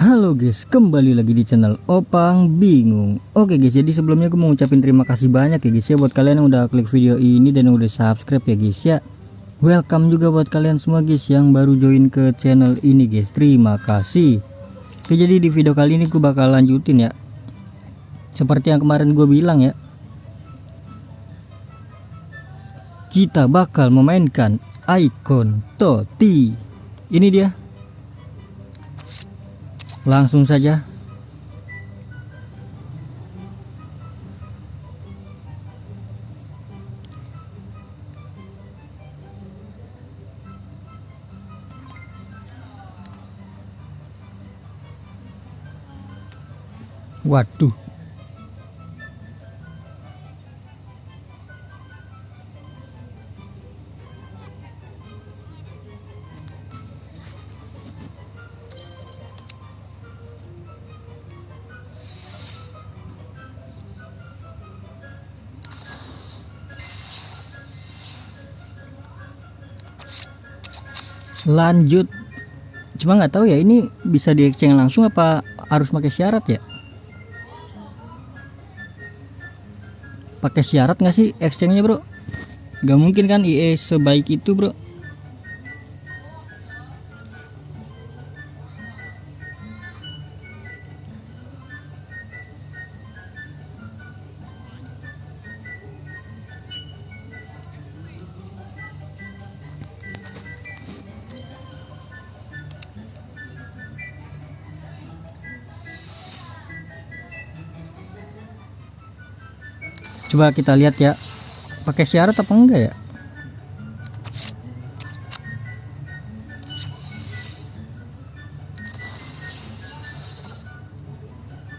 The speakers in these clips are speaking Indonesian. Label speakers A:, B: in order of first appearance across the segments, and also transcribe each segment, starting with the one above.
A: Halo guys, kembali lagi di channel Opang Bingung. Oke guys, jadi sebelumnya aku mau ngucapin terima kasih banyak ya guys ya buat kalian yang udah klik video ini dan yang udah subscribe ya guys ya. Welcome juga buat kalian semua guys yang baru join ke channel ini guys. Terima kasih. Oke, jadi di video kali ini aku bakal lanjutin ya. Seperti yang kemarin gue bilang ya. Kita bakal memainkan Icon Toti. Ini dia. Langsung saja. Waduh. Lanjut, cuma nggak tahu ya ini bisa di exchange langsung apa harus pakai syarat ya. Pakai syarat nggak sih exchange-nya bro? Gak mungkin kan IE sebaik itu bro. Coba kita lihat ya, pakai syarat apa enggak ya?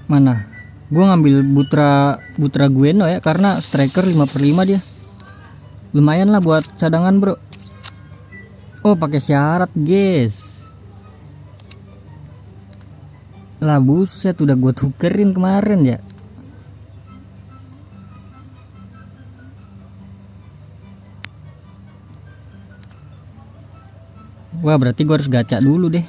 A: Mana? Gua ngambil Butra Gueno ya, karena striker 5/5 dia. Lumayan lah buat cadangan bro. Oh pakai syarat guys. Lah buset, udah gue tukerin kemarin ya. Wah berarti gue harus gacha dulu deh.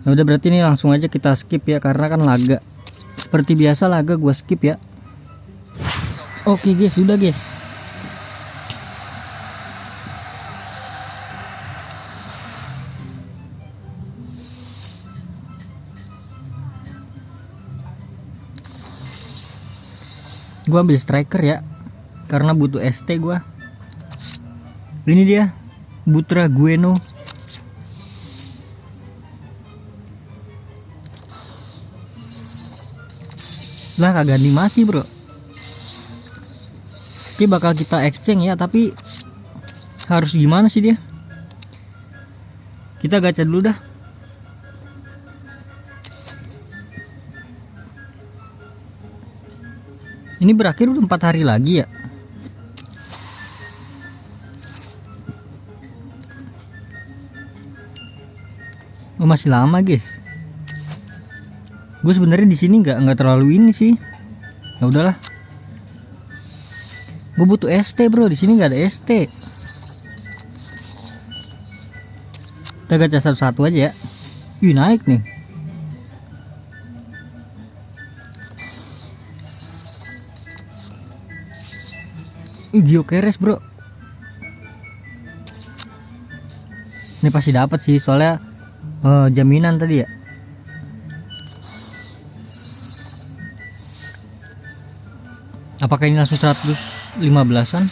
A: Ya udah berarti ini langsung aja kita skip ya, karena kan laga. Seperti biasa laga gue skip ya. Oke guys, sudah guys. Gue ambil striker ya, karena butuh ST gue. Ini dia Butra Gueno. Lah kagak animasi bro. Oke, bakal kita exchange ya, tapi harus gimana sih dia? Kita gacha dulu dah. Ini berakhir udah 4 hari lagi ya. Oh, masih lama guys. Gue sebenarnya di sini nggak terlalu ini sih. Ya udahlah. Gue butuh ST bro, di sini nggak ada ST. Kita gacha satu-satu aja ya. Ih naik nih. Ih Giokeres bro. Ini pasti dapat sih, soalnya jaminan tadi ya. Apakah ini langsung 115-an?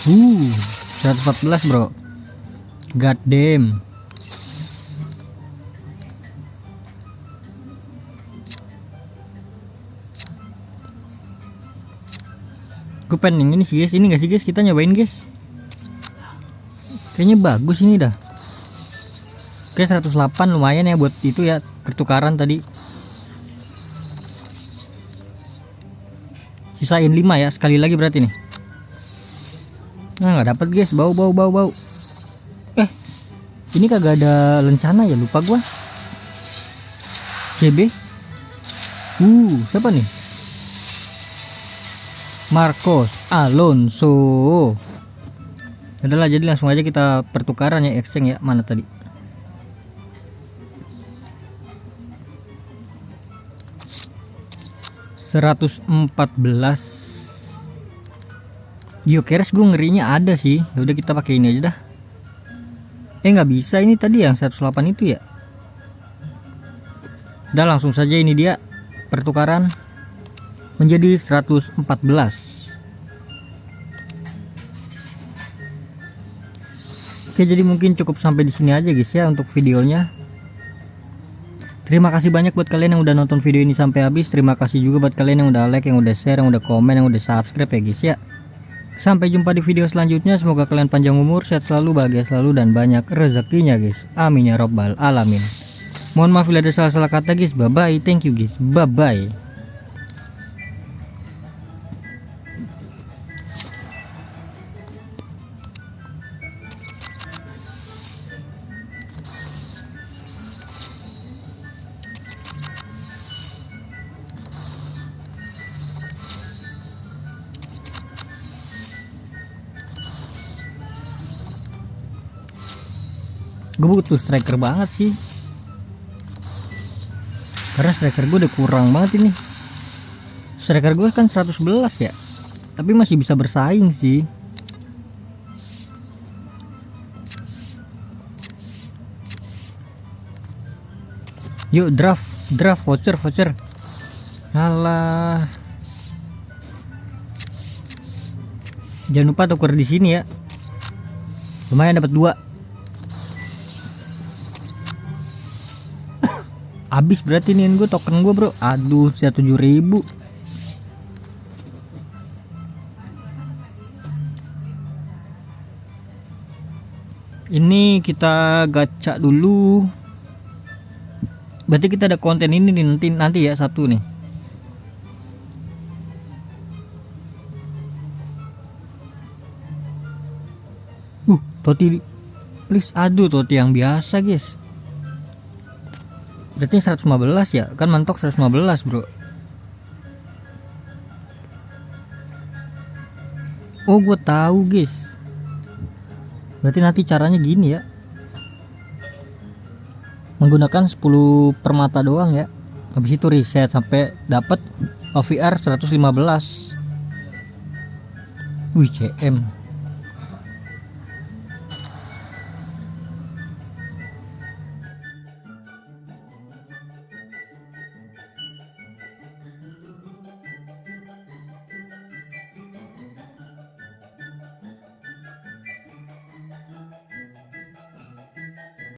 A: Uh, 114 bro. God damn. Gue pengen ini sih guys, ini gak sih guys, kita nyobain guys. Kayaknya bagus ini dah. Oke 108 lumayan ya buat itu ya, pertukaran tadi. Sisain 5 ya, sekali lagi berarti nih. Nah nggak dapat guys, bau. Ini kagak ada lencana ya, lupa gua. CB. Siapa nih? Marcos Alonso. Adalah, jadi langsung aja kita pertukaran ya, exchange ya. Mana tadi? $114. Geocares gue ngerinya ada sih. Ya udah kita pakai ini aja dah. Nggak bisa, ini tadi yang 108 itu ya. Udah langsung saja ini dia pertukaran menjadi 114. Oke, jadi mungkin cukup sampai di sini aja guys ya untuk videonya. Terima kasih banyak buat kalian yang udah nonton video ini sampai habis. Terima kasih juga buat kalian yang udah like, yang udah share, yang udah komen, yang udah subscribe ya guys ya. Sampai jumpa di video selanjutnya. Semoga kalian panjang umur, sehat selalu, bahagia selalu, dan banyak rezekinya guys. Amin ya robbal alamin. Mohon maaf bila ada salah-salah kata guys. Bye bye. Thank you guys. Bye bye. Gue butuh striker banget sih, karena striker gue udah kurang banget ini. Striker gue kan 111 ya, tapi masih bisa bersaing sih. Yuk draft voucher. Alah, jangan lupa tuker di sini ya. Lumayan dapat 2. Habis berarti nih gue token gue bro. Aduh, 7.000. Ini kita gacha dulu. Berarti kita ada konten ini nih nanti ya, satu nih. Toti please. Aduh, Toti yang biasa guys. Berarti 115 ya, kan mentok 115 bro. Oh, gue tahu guys. Berarti nanti caranya gini ya, menggunakan 10 permata doang ya. Habis itu reset sampai dapat OVR 115. Wih, CM.